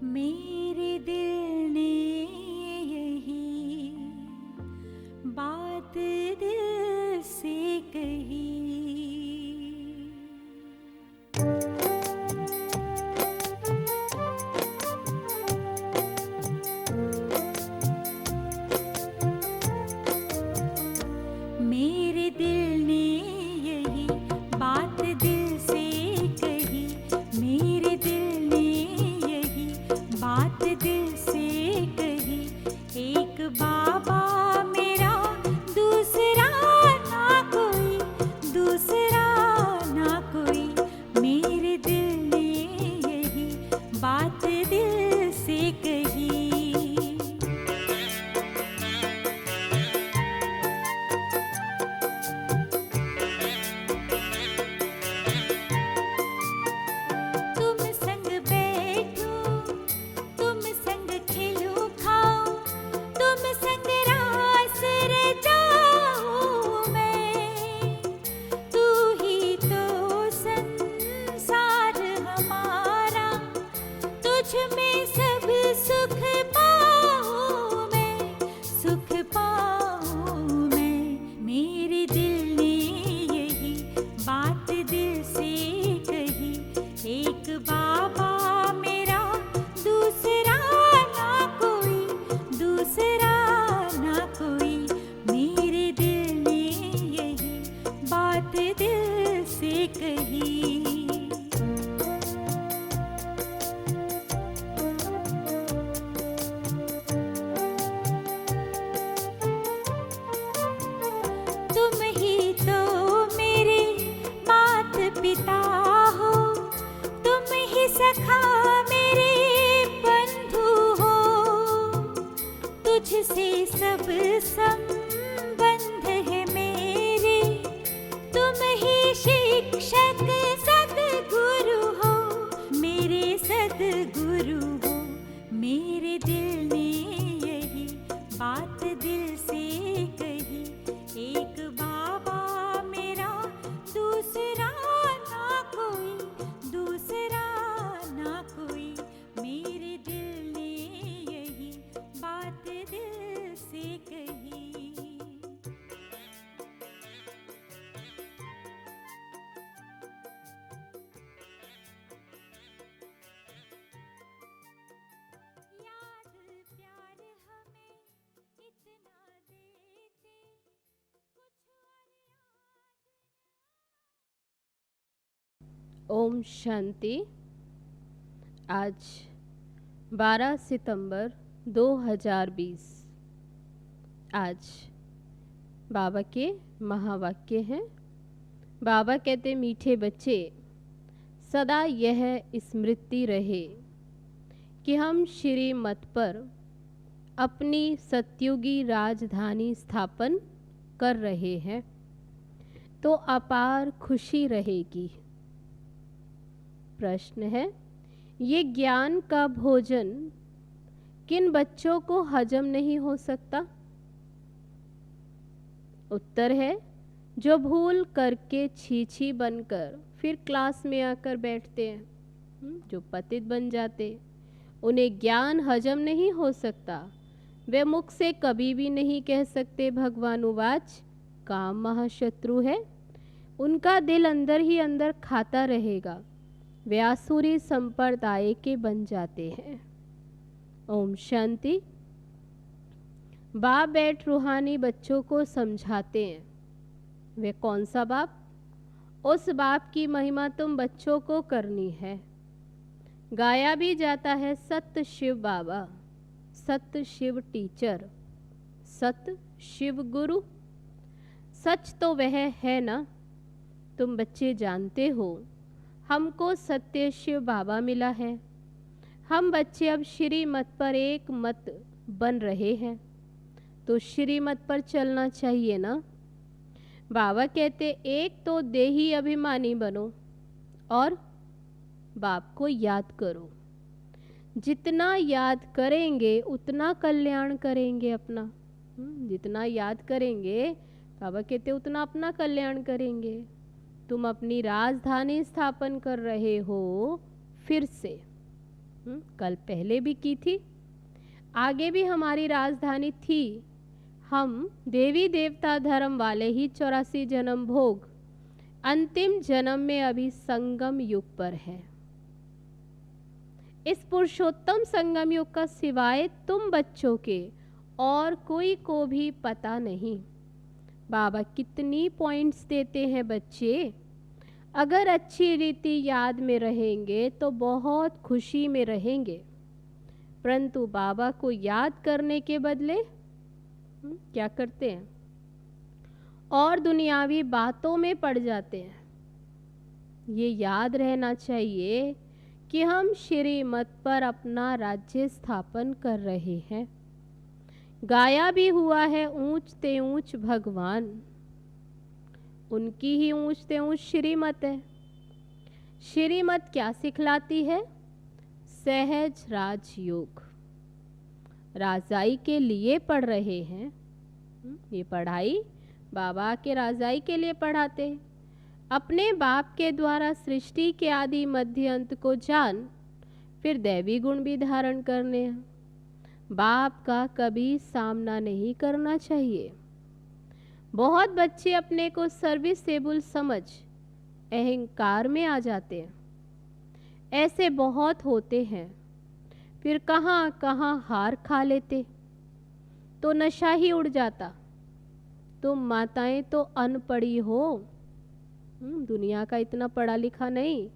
मेरे दिल ने यही बात दिल से कही। मेरे दिल ने यही बात दिल से कही। मेरे दिल ने यही बात दिल से कही। एक बाबा मेरा दूसरा ना कोई, दूसरा ना कोई। मेरे दिल ने यही बात दिल से कही। तुम संग बैठूं, तुम संग खेलूं खाऊं, तुम संग रास रचाऊं मैं। तू ही तो संसार हमारा, तुझ में सब सुख पाऊं मैं, सुख पाऊं मैं। मेरे दिल ने यही बात दिल से कही। एक बाबा मेरा दूसरा ना कोई, दूसरा ना कोई। मेरे दिल ने यही बात दिल से कही। तुम ही तो मेरे मात पिता हो, तुम ही सखा मेरे बंधु हो। तुझसे सब संबंध है मेरे, तुम ही शिक्षक सद्गुरु हो, मेरे सद्गुरु हो। मेरे दिल ने यही बात दिल से कही। एक बाबा मेरा दूसरा ना कोई, दूसरा ना कोई। मेरे दिल ने यही बात दिल से कही। याद प्यार हमें इतना देते, कुछ ओम शांति। आज 12 सितंबर 2020। आज बाबा के महावाक्य हैं। बाबा कहते, मीठे बच्चे, सदा यह स्मृति रहे कि हम श्री मत पर अपनी सत्युगी राजधानी स्थापन कर रहे हैं, तो अपार खुशी रहेगी। प्रश्न है, ये ज्ञान का भोजन किन बच्चों को हजम नहीं हो सकता? उत्तर है, जो भूल करके छीछी बनकर फिर क्लास में आकर बैठते हैं, जो पतित बन जाते, उन्हें ज्ञान हजम नहीं हो सकता। वे मुख से कभी भी नहीं कह सकते भगवान उवाच, काम महाशत्रु है। उनका दिल अंदर ही अंदर खाता रहेगा। वे आसुरी संप्रदाय के बन जाते हैं। ओम शांति। बाप बैठ रूहानी बच्चों को समझाते हैं। वे कौन सा बाप? उस बाप की महिमा तुम बच्चों को करनी है। गाया भी जाता है, सत्य शिव बाबा, सत्य शिव टीचर, सत्य शिव गुरु। सच तो वह है ना, तुम बच्चे जानते हो। हमको सत्य शिव बाबा मिला है। हम बच्चे अब श्री मत पर एक मत बन रहे हैं, तो श्री मत पर चलना चाहिए ना। बाबा कहते, एक तो देही अभिमानी बनो और बाप को याद करो। जितना याद करेंगे उतना कल्याण करेंगे अपना। जितना याद करेंगे, बाबा कहते, उतना अपना कल्याण करेंगे। तुम अपनी राजधानी स्थापन कर रहे हो फिर से। कल पहले भी की थी, आगे भी हमारी राजधानी थी। हम देवी देवता धर्म वाले ही 84 जन्म भोग अंतिम जन्म में अभी संगम युग पर है। इस पुरुषोत्तम संगम युग का सिवाय तुम बच्चों के और कोई को भी पता नहीं। बाबा कितनी पॉइंट्स देते हैं बच्चे, अगर अच्छी रीति याद में रहेंगे तो बहुत खुशी में रहेंगे, परंतु बाबा को याद करने के बदले क्या करते हैं, और दुनियावी बातों में पड़ जाते हैं। ये याद रहना चाहिए कि हम श्रीमत पर अपना राज्य स्थापन कर रहे हैं। गाया भी हुआ है ऊंच ते ऊंच भगवान, उनकी ही ऊंच ते ऊंच श्रीमत है। श्रीमत क्या सिखलाती है? सहज राजयोग। राजाई के लिए पढ़ रहे हैं, ये पढ़ाई बाबा के राजाई के लिए पढ़ाते हैं। अपने बाप के द्वारा सृष्टि के आदि मध्य अंत को जान, फिर दैवी गुण भी धारण करने हैं। बाप का कभी सामना नहीं करना चाहिए। बहुत बच्चे अपने को सर्विसेबल समझ अहंकार में आ जाते हैं। ऐसे बहुत होते हैं, फिर कहाँ कहाँ हार खा लेते, तो नशा ही उड़ जाता। तुम माताएं तो अनपढ़ी हो, दुनिया का इतना पढ़ा लिखा नहीं।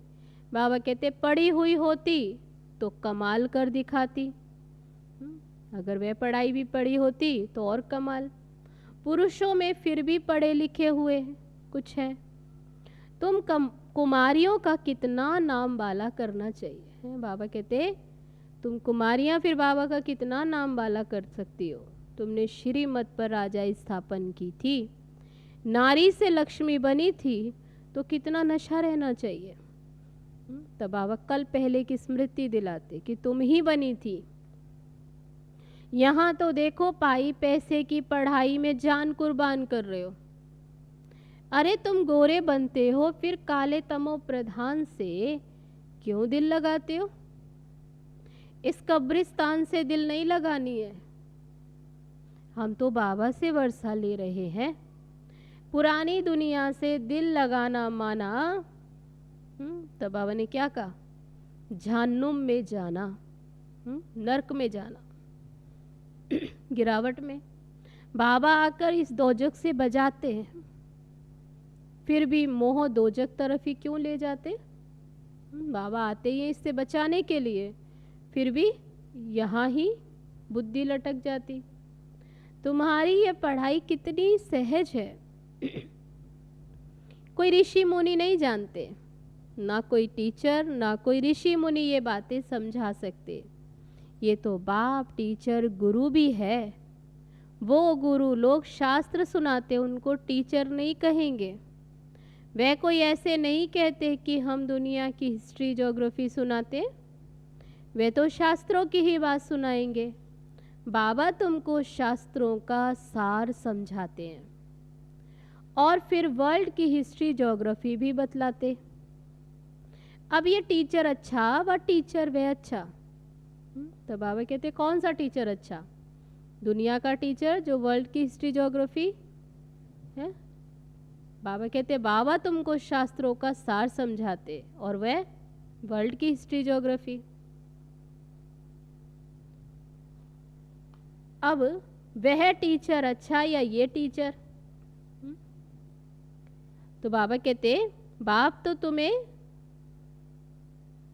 बाबा कहते पढ़ी हुई होती तो कमाल कर दिखाती। अगर वह पढ़ाई भी पढ़ी होती तो और कमाल। पुरुषों में फिर भी पढ़े लिखे हुए कुछ हैं। तुम कुमारियों का कितना नाम बाला करना चाहिए। बाबा कहते तुम कुमारियां फिर बाबा का कितना नाम बाला कर सकती हो। तुमने श्रीमत पर राजा स्थापन की थी, नारी से लक्ष्मी बनी थी, तो कितना नशा रहना चाहिए। तब बाबा कल पहले की स्मृति दिलाते कि तुम ही बनी थी। यहाँ तो देखो पाई पैसे की पढ़ाई में जान कुर्बान कर रहे हो। अरे तुम गोरे बनते हो, फिर काले तमो प्रधान से क्यों दिल लगाते हो? इस कब्रिस्तान से दिल नहीं लगानी है। हम तो बाबा से वर्षा ले रहे हैं। पुरानी दुनिया से दिल लगाना माना, तब बाबा ने क्या कहा? जहन्नुम में जाना, नरक में जाना, गिरावट में। बाबा आकर इस दोजक से बजाते हैं, फिर भी मोह दोजक तरफ ही क्यों ले जाते? बाबा आते ही इससे बचाने के लिए, फिर भी यहाँ ही बुद्धि लटक जाती। तुम्हारी ये पढ़ाई कितनी सहज है, कोई ऋषि मुनि नहीं जानते, ना कोई टीचर ना कोई ऋषि मुनि ये बातें समझा सकते। ये तो बाप टीचर गुरु भी है। वो गुरु लोग शास्त्र सुनाते, उनको टीचर नहीं कहेंगे। वे कोई ऐसे नहीं कहते कि हम दुनिया की हिस्ट्री ज्योग्राफी सुनाते, वे तो शास्त्रों की ही बात सुनाएंगे। बाबा तुमको शास्त्रों का सार समझाते हैं और फिर वर्ल्ड की हिस्ट्री ज्योग्राफी भी बतलाते। अब ये टीचर अच्छा व टीचर वह अच्छा, तो बाबा कहते कौन सा टीचर अच्छा? दुनिया का टीचर जो वर्ल्ड की हिस्ट्री ज्योग्राफी है। बाबा कहते बाबा तुमको शास्त्रों का सार समझाते और वह वर्ल्ड की हिस्ट्री ज्योग्राफी। अब वह टीचर अच्छा या ये टीचर? तो बाबा कहते बाप तो तुम्हें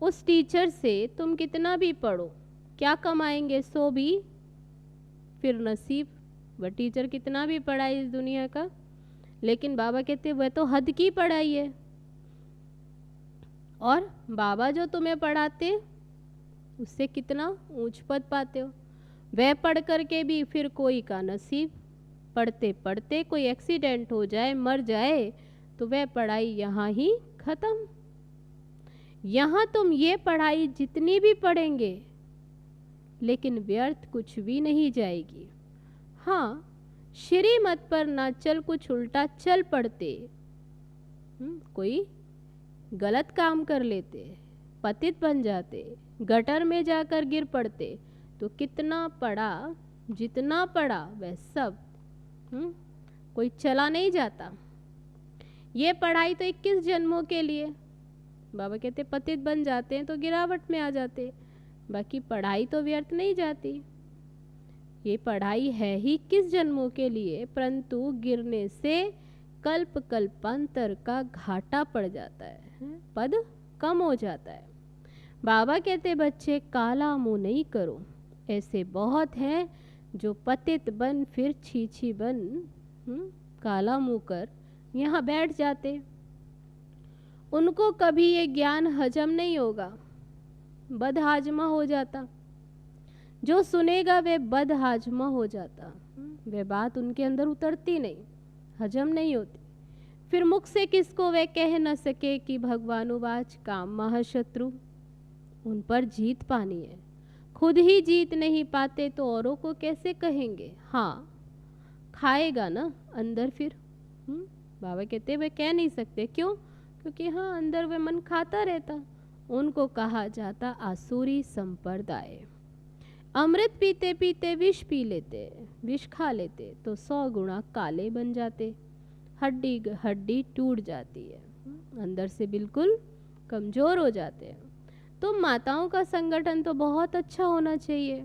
उस टीचर से तुम कितना भी पढ़ो क्या कमाएंगे, सो भी फिर नसीब। वह टीचर कितना भी पढ़ाई इस दुनिया का, लेकिन बाबा कहते वह तो हद की पढ़ाई है। और बाबा जो तुम्हें पढ़ाते उससे कितना ऊंच पद पाते हो। वह पढ़ करके भी फिर कोई का नसीब, पढ़ते पढ़ते कोई एक्सीडेंट हो जाए, मर जाए, तो वह पढ़ाई यहाँ ही खत्म। यहाँ तुम ये पढ़ाई जितनी भी पढ़ेंगे लेकिन व्यर्थ कुछ भी नहीं जाएगी। हाँ, श्रीमत पर ना चल कुछ उल्टा चल पड़ते, कोई गलत काम कर लेते, पतित बन जाते, गटर में जाकर गिर पड़ते तो कितना पड़ा, जितना पड़ा वह सब कोई चला नहीं जाता। ये पढ़ाई तो 21 जन्मों के लिए। बाबा कहते पतित बन जाते हैं तो गिरावट में आ जाते, बाकी पढ़ाई तो व्यर्थ नहीं जाती। ये पढ़ाई है ही 21 जन्मों के लिए, परंतु गिरने से कल्प कल्पांतर का घाटा पड़ जाता है, पद कम हो जाता है। बाबा कहते बच्चे काला मुंह नहीं करो, ऐसे बहुत हैं जो पतित बन फिर छीछी बन काला मुंह कर यहाँ बैठ जाते। उनको कभी ये ज्ञान हजम नहीं होगा, बदहाजमा हो जाता। जो सुनेगा वे बदहाजमा हो जाता, वे बात उनके अंदर उतरती नहीं, हजम नहीं होती। फिर मुख से किसको वे कह न सके कि भगवानुवाच काम महाशत्रु। उन पर जीत पानी है, खुद ही जीत नहीं पाते तो औरों को कैसे कहेंगे। हाँ खाएगा ना अंदर फिर। बाबा कहते वे कह नहीं सकते, क्यों? क्योंकि हाँ अंदर वे मन खाता रहता। उनको कहा जाता आसुरी संप्रदाय। अमृत पीते पीते विष पी लेते, विष खा लेते तो 100 गुना काले बन जाते, हड्डी हड्डी टूट जाती है, अंदर से बिल्कुल कमजोर हो जाते हैं। तो माताओं का संगठन तो बहुत अच्छा होना चाहिए।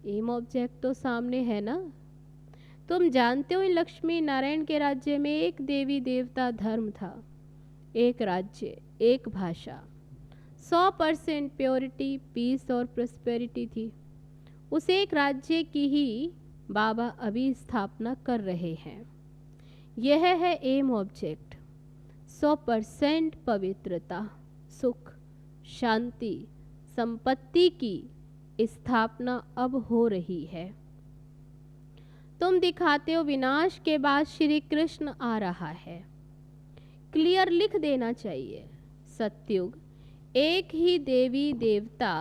एम ऑब्जेक्ट तो सामने है ना। तुम जानते हो लक्ष्मी नारायण के राज्य में एक देवी देवता धर्म था, एक राज्य, एक भाषा, 100% प्योरिटी, पीस और प्रॉस्पेरिटी थी। उस एक राज्य की ही बाबा अभी स्थापना कर रहे हैं। यह है एम ऑब्जेक्ट। 100% पवित्रता, सुख, शांति, संपत्ति की स्थापना अब हो रही है। तुम दिखाते हो विनाश के बाद श्री कृष्ण आ रहा है। क्लियर लिख देना चाहिए, सतयुग एक ही देवी देवता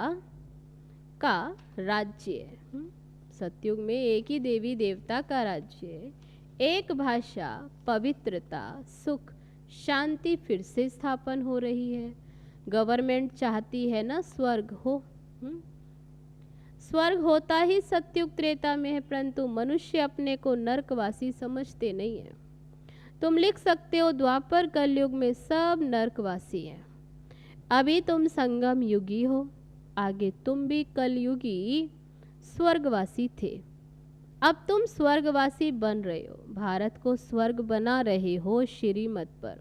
का राज्य। सतयुग में एक ही देवी देवता का राज्य, एक भाषा, पवित्रता, सुख, शांति फिर से स्थापन हो रही है। गवर्नमेंट चाहती है ना स्वर्ग हो। स्वर्ग होता ही सतयुग त्रेता में है, परंतु मनुष्य अपने को नरकवासी समझते नहीं है। तुम लिख सकते हो द्वापर कलयुग में सब नरकवासी हैं। अभी तुम संगम युगी हो, आगे तुम भी कलयुगी स्वर्गवासी थे। अब तुम स्वर्गवासी बन रहे हो, भारत को स्वर्ग बना रहे हो श्रीमत पर,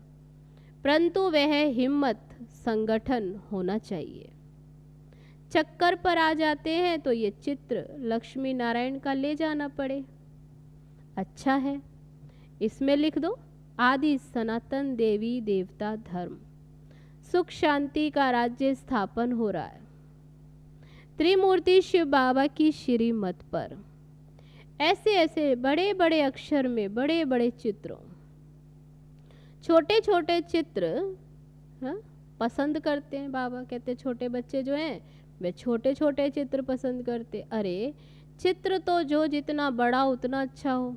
परंतु वह हिम्मत संगठन होना चाहिए। चक्कर पर आ जाते हैं तो ये चित्र लक्ष्मी नारायण का ले जाना पड़े, अच्छा है। इसमें लिख दो आदि सनातन देवी देवता धर्म, सुख शांति का राज्य स्थापन हो रहा है त्रिमूर्ति शिव बाबा की श्रीमत पर। ऐसे ऐसे बड़े बड़े अक्षर में बड़े बड़े चित्रों, छोटे छोटे चित्र पसंद करते हैं। बाबा कहते छोटे बच्चे जो हैं वे छोटे छोटे चित्र पसंद करते। अरे चित्र तो जो जितना बड़ा उतना अच्छा हो।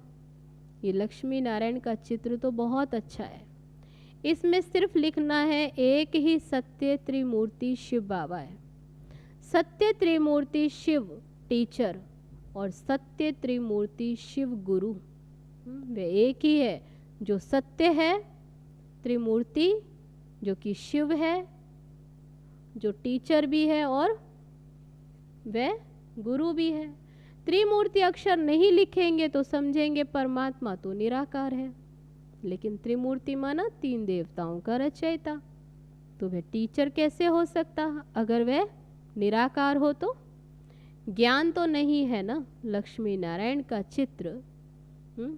ये लक्ष्मी नारायण का चित्र तो बहुत अच्छा है। इसमें सिर्फ लिखना है एक ही सत्य त्रिमूर्ति शिव बाबा है। सत्य त्रिमूर्ति शिव टीचर और सत्य त्रिमूर्ति शिव गुरु, वे एक ही है। जो सत्य है त्रिमूर्ति, जो कि शिव है, जो टीचर भी है और वह गुरु भी है। त्रिमूर्ति अक्षर नहीं लिखेंगे तो समझेंगे परमात्मा तो निराकार है, लेकिन त्रिमूर्ति माना 3 देवताओं का रचयिता, तो वह टीचर कैसे हो सकता अगर वह निराकार हो। तो ज्ञान तो नहीं है ना लक्ष्मी नारायण का चित्र।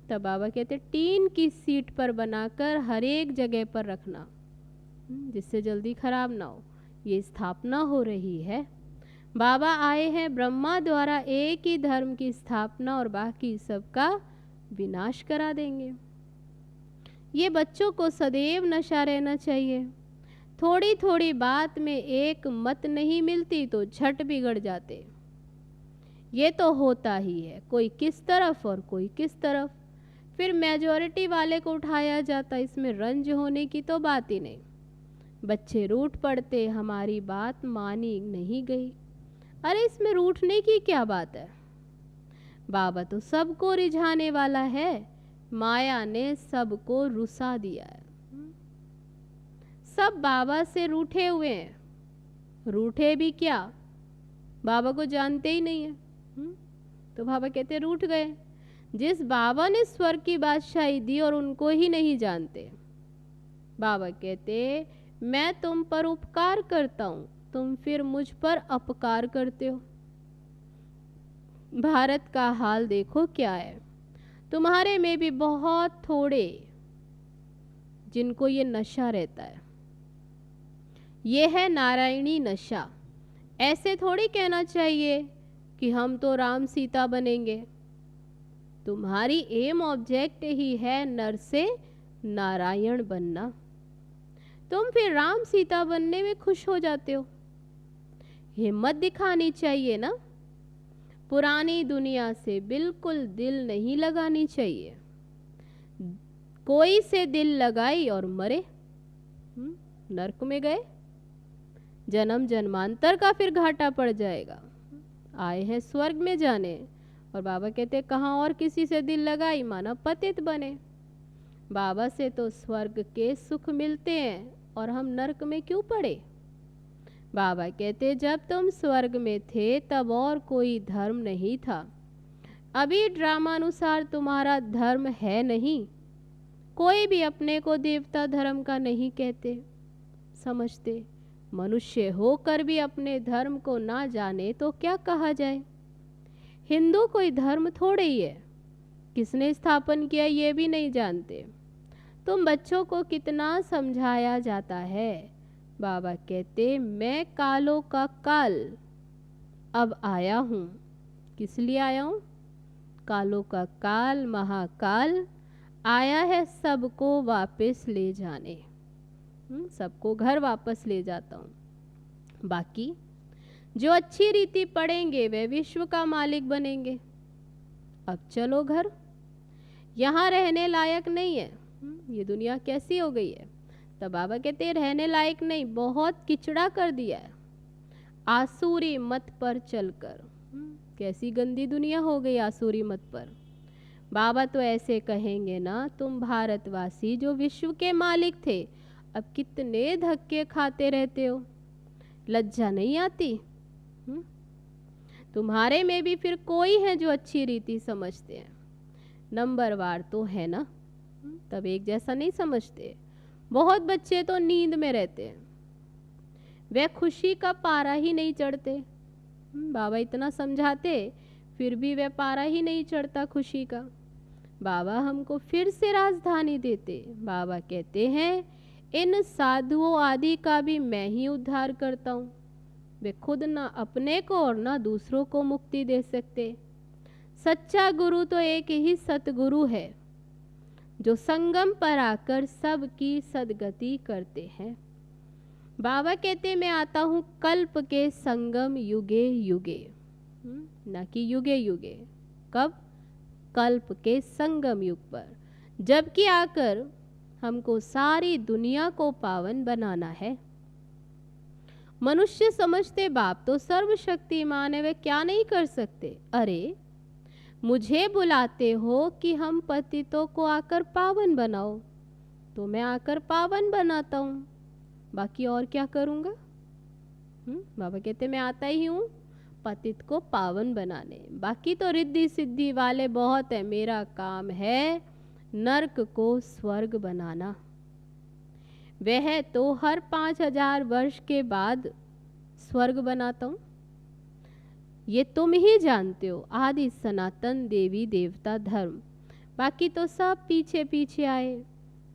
तब बाबा कहते टीन की सीट पर बनाकर हर एक जगह पर रखना, जिससे जल्दी खराब ना हो। ये स्थापना हो रही है। बाबा आए हैं ब्रह्मा द्वारा एक ही धर्म की स्थापना और बाकी सबका विनाश करा देंगे। ये बच्चों को सदैव नशा रहना चाहिए। थोड़ी थोड़ी बात में एक मत नहीं मिलती तो झट बिगड़ जाते। ये तो होता ही है, कोई किस तरफ और कोई किस तरफ, फिर मेजॉरिटी वाले को उठाया जाता। इसमें रंज होने की तो बात ही नहीं। बच्चे रूठ पड़ते, हमारी बात मानी नहीं गई। अरे इसमें रूठने की क्या बात है? बाबा तो सबको रिझाने वाला है, माया ने सबको रुसा दिया है। सब बाबा से रूठे हुए हैं, रूठे भी क्या, बाबा को जानते ही नहीं है। तो बाबा कहते रूठ गए। जिस बाबा ने स्वर्ग की बादशाही दी और उनको ही नहीं जानते। बाबा कहते मैं तुम पर उपकार करता हूं, तुम फिर मुझ पर अपकार करते हो। भारत का हाल देखो क्या है। तुम्हारे में भी बहुत थोड़े जिनको ये नशा रहता है। ये है नारायणी नशा। ऐसे थोड़ी कहना चाहिए कि हम तो राम सीता बनेंगे। तुम्हारी एम ऑब्जेक्ट ही है नर से नारायण बनना। तुम फिर राम सीता बनने में खुश हो जाते हो। हिम्मत दिखानी चाहिए ना। पुरानी दुनिया से बिल्कुल दिल नहीं लगानी चाहिए। कोई से दिल लगाई और मरे, नरक में गए, जन्म जन्मांतर का फिर घाटा पड़ जाएगा। आए हैं स्वर्ग में जाने, और बाबा कहते कहाँ और किसी से दिल लगाई माना पतित बने। बाबा से तो स्वर्ग के सुख मिलते हैं और हम नरक में क्यों पड़े। बाबा कहते जब तुम स्वर्ग में थे तब और कोई धर्म नहीं था। अभी ड्रामानुसार तुम्हारा धर्म है नहीं। कोई भी अपने को देवता धर्म का नहीं कहते समझते। मनुष्य होकर भी अपने धर्म को ना जाने तो क्या कहा जाए। हिंदू कोई धर्म थोड़े ही है, किसने स्थापन किया ये भी नहीं जानते। तुम बच्चों को कितना समझाया जाता है। बाबा कहते मैं कालों का काल अब आया हूँ। किस लिए आया हूँ? कालों का काल महाकाल आया है सबको वापस ले जाने। सबको घर वापस ले जाता हूँ। बाकी जो अच्छी रीति पढ़ेंगे वे विश्व का मालिक बनेंगे। अब चलो घर, यहाँ रहने लायक नहीं है। ये दुनिया कैसी हो गई है। तब बाबा कहते रहने लायक नहीं, बहुत किचड़ा कर दिया है आसुरी मत पर चलकर। कैसी गंदी दुनिया हो गई आसुरी मत पर। बाबा तो ऐसे कहेंगे ना, तुम भारतवासी जो विश्व के मालिक थे अब कितने धक्के खाते रहते हो, लज्जा नहीं आती? तुम्हारे में भी फिर कोई है जो अच्छी रीति समझते हैं। नंबरवार तो है ना, तब एक जैसा नहीं समझते। बहुत बच्चे तो नींद में रहते हैं, वे खुशी का पारा ही नहीं चढ़ते। बाबा इतना समझाते फिर भी वह पारा ही नहीं चढ़ता खुशी का। बाबा हमको फिर से राजधानी देते। बाबा कहते हैं इन साधुओं आदि का भी मैं ही उद्धार करता हूँ। वे खुद ना अपने को और ना दूसरों को मुक्ति दे सकते। सच्चा गुरु तो एक ही सतगुरु है जो संगम पर आकर सबकी सदगति करते हैं। बाबा कहते मैं आता हूँ कल्प के संगम युगे युगे, ना कि युगे युगे। कब? कल्प के संगम युग पर, जबकि आकर हमको सारी दुनिया को पावन बनाना है। मनुष्य समझते बाप तो सर्वशक्तिमान है, वे क्या नहीं कर सकते। अरे मुझे बुलाते हो कि हम पतितों को आकर पावन बनाओ, तो मैं आकर पावन बनाता हूँ, बाकी और क्या करूँगा। बाबा कहते मैं आता ही हूँ पतित को पावन बनाने, बाकी तो रिद्धि सिद्धि वाले बहुत है। मेरा काम है नरक को स्वर्ग बनाना। वह तो हर 5000 वर्ष के बाद स्वर्ग बनाता हूँ। ये तुम ही जानते हो, आदि सनातन देवी देवता धर्म। बाकी तो सब पीछे पीछे आए।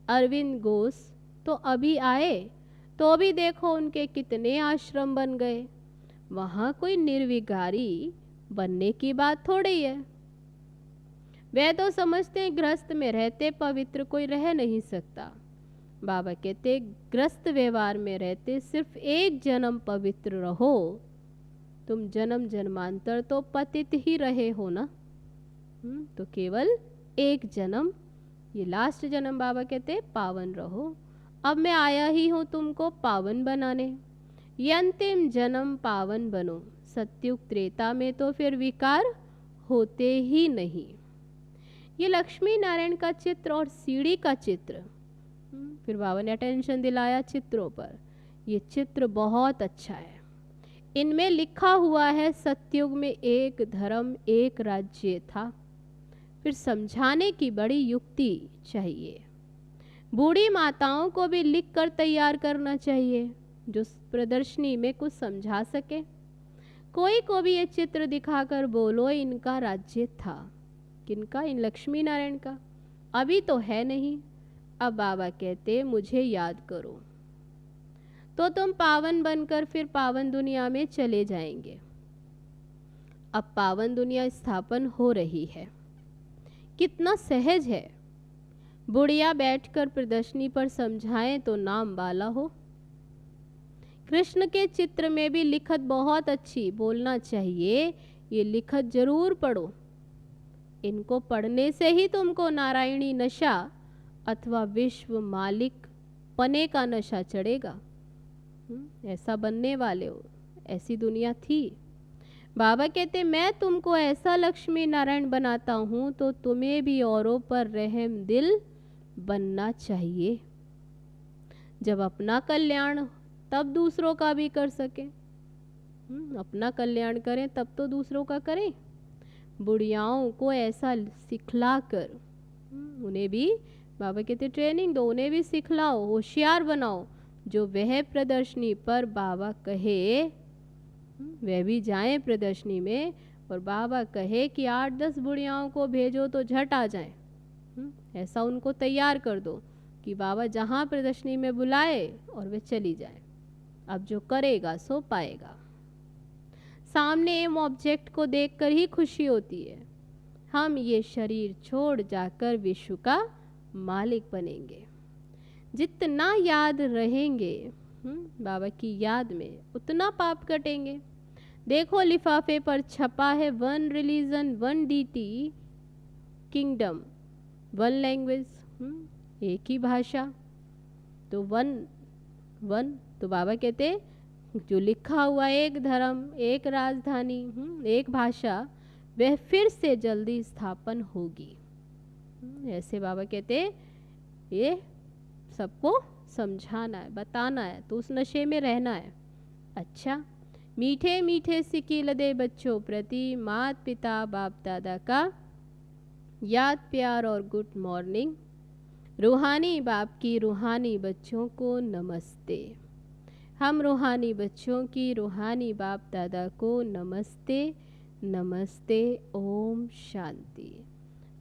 अरविंद घोष तो अभी आए, तो भी देखो उनके कितने आश्रम बन गए। वहाँ कोई निर्विकारी बनने की बात थोड़ी है। वे तो समझते हैं गृहस्थ में रहते पवित्र कोई रह नहीं सकता। बाबा कहते ग्रस्त व्यवहार में रहते सिर्फ एक जन्म पवित्र रहो। तुम जन्म जन्मांतर तो पतित ही रहे हो ना, तो केवल एक जन्म, ये लास्ट जन्म बाबा कहते पावन रहो। अब मैं आया ही हूँ तुमको पावन बनाने। ये अंतिम जन्म पावन बनो। सत्युग त्रेता में तो फिर विकार होते ही नहीं। ये लक्ष्मी नारायण का चित्र और सीढ़ी का चित्र, फिर बाबा ने अटेंशन दिलाया चित्रों पर। ये चित्र बहुत अच्छा है। इनमें लिखा हुआ है सतयुग में एक धर्म एक राज्य था। फिर समझाने की बड़ी युक्ति चाहिए। बूढ़ी माताओं को भी लिख कर तैयार करना चाहिए जो प्रदर्शनी में कुछ समझा सके। कोई को भी ये चित्र दिखाकर बोलो इनका राज्य था। किनका? इन लक्ष्मी नारायण का। अभी तो है नहीं। अब बाबा कहते मुझे याद करो तो तुम पावन बनकर फिर पावन दुनिया में चले जाएंगे। अब पावन दुनिया स्थापन हो रही है। कितना सहज है। बुढ़िया बैठकर प्रदर्शनी पर समझाएं तो नाम बाला हो। कृष्ण के चित्र में भी लिखत बहुत अच्छी, बोलना चाहिए ये लिखत जरूर पढ़ो। इनको पढ़ने से ही तुमको नारायणी नशा अथवा विश्व मालिक पने का नशा चढ़ेगा। ऐसा बनने वाले हो। ऐसी दुनिया थी। बाबा कहते मैं तुमको ऐसा लक्ष्मी नारायण बनाता हूँ तो तुम्हें भी औरों पर रहम दिल बनना चाहिए। जब अपना कल्याण तब दूसरों का भी कर सके। अपना कल्याण करें तब तो दूसरों का करें। बुढ़ियाओं को ऐसा सिखलाकर उन्हें भी बाबा कहते ट्रेनिंग दो, उन्हें भी सिखलाओ, होशियार बनाओ। जो वह प्रदर्शनी पर बाबा कहे वह भी जाएं प्रदर्शनी में, और बाबा कहे कि 8-10 बुढ़ियाओं को भेजो तो झट आ जाएं। ऐसा उनको तैयार कर दो कि बाबा जहाँ प्रदर्शनी में बुलाए और वे चली जाए। अब जो करेगा सो पाएगा। सामने एम ऑब्जेक्ट को देखकर ही खुशी होती है। हम ये शरीर छोड़ जाकर विश्व का मालिक बनेंगे। जितना याद रहेंगे बाबा की याद में उतना पाप कटेंगे। देखो लिफाफे पर छपा है 1 रिलीजन 1 डीटी किंगडम 1 लैंग्वेज, एक ही भाषा। तो 1 तो बाबा कहते जो लिखा हुआ एक धर्म एक राजधानी एक भाषा वह फिर से जल्दी स्थापन होगी। ऐसे बाबा कहते ये सबको समझाना है, बताना है, तो उस नशे में रहना है। अच्छा, मीठे मीठे सिकील दे बच्चों प्रति मात पिता बाप दादा का याद प्यार और गुड मॉर्निंग। रूहानी बाप की रूहानी बच्चों को नमस्ते। हम रूहानी बच्चों की रूहानी बाप दादा को नमस्ते नमस्ते। ओम शांति।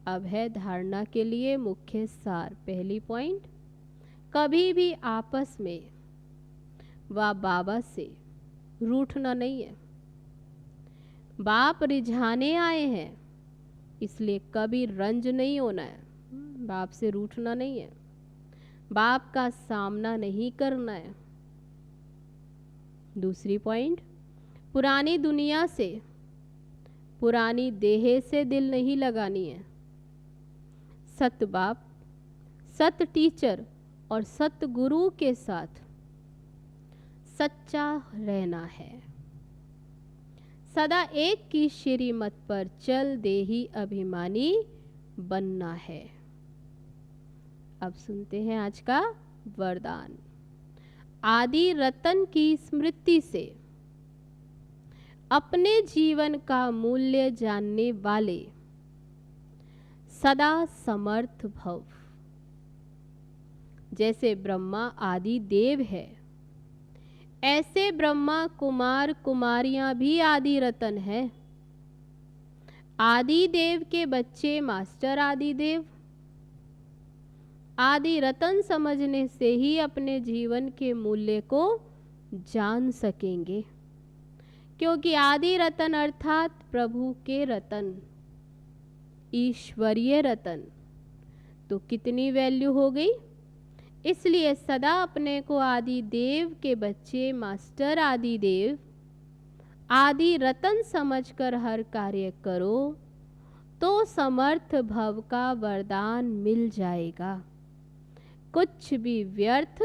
अब है धारणा के लिए मुख्य सार। पहली पॉइंट, कभी भी आपस में व बाबा से रूठना नहीं है। बाप रिझाने आए हैं इसलिए कभी रंज नहीं होना है। बाप से रूठना नहीं है। बाप का सामना नहीं करना है। दूसरी पॉइंट, पुरानी दुनिया से पुरानी देह से दिल नहीं लगानी है। सत बाप सत टीचर और सत गुरु के साथ सच्चा रहना है। सदा एक की श्रीमत पर चल देही अभिमानी बनना है। अब सुनते हैं आज का वरदान। आदि रतन की स्मृति से अपने जीवन का मूल्य जानने वाले सदा समर्थ भव। जैसे ब्रह्मा आदि देव है ऐसे ब्रह्मा कुमार कुमारियां भी आदि रतन है। आदि देव के बच्चे मास्टर आदि देव। आदि रतन समझने से ही अपने जीवन के मूल्य को जान सकेंगे, क्योंकि आदि रतन अर्थात प्रभु के रतन, ईश्वरीय रतन। तो कितनी वैल्यू हो गई। इसलिए सदा अपने को आदि देव के बच्चे मास्टर आदि देव आदि रतन समझकर हर कार्य करो तो समर्थ भव का वरदान मिल जाएगा। कुछ भी व्यर्थ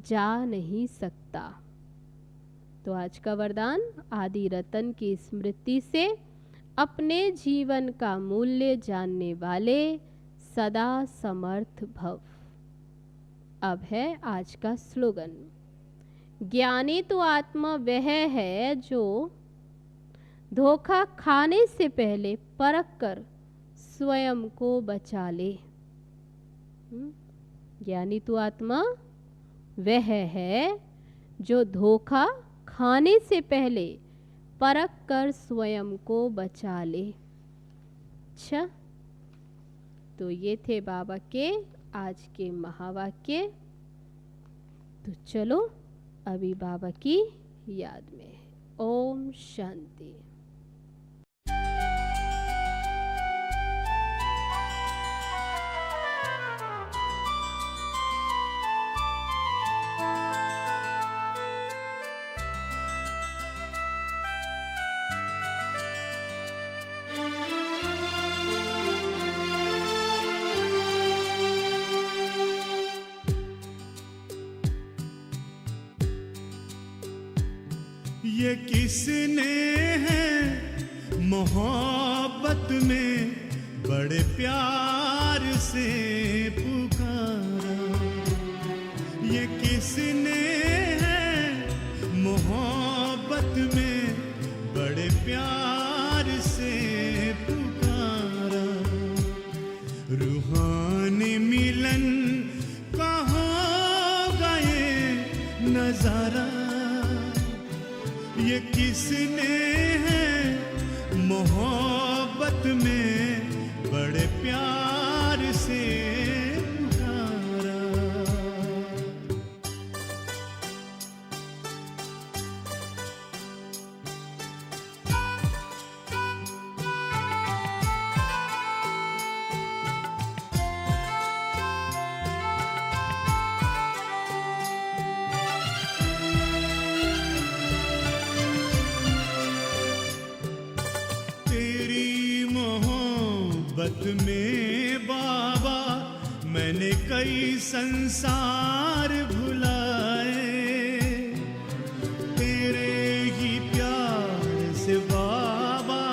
जा नहीं सकता। तो आज का वरदान, आदि रतन की स्मृति से अपने जीवन का मूल्य जानने वाले सदा समर्थ भव। अब है आज का स्लोगन। ज्ञानी तो आत्मा वह है जो धोखा खाने से पहले परख कर स्वयं को बचा ले। ज्ञानी तो आत्मा वह है जो धोखा खाने से पहले परख कर स्वयं को बचा ले। अच्छा, तो ये थे बाबा के आज के महावाक्य। तो चलो अभी बाबा की याद में। ओम शांति। ये किसने है मोहब्बत में बड़े प्यार से पुकारा। ये किसने है मोहब्बत में बड़े प्यार से पुकारा। रूहानी मिलन कहाँ गए नजारा। ये किसने है मोहब्बत में बड़े प्यार से पुकारा। मोहब्बत में बाबा मैंने कई संसार भुलाए। तेरे ही प्यार से बाबा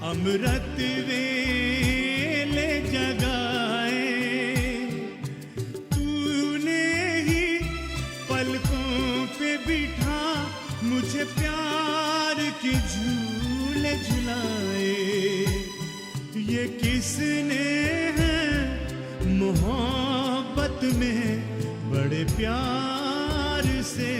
अमृत वेले जगाए। तूने ही पलकों पे बिठा मुझे प्यार के झूले झुलाए। ये किसने है मोहब्बत में बड़े प्यार से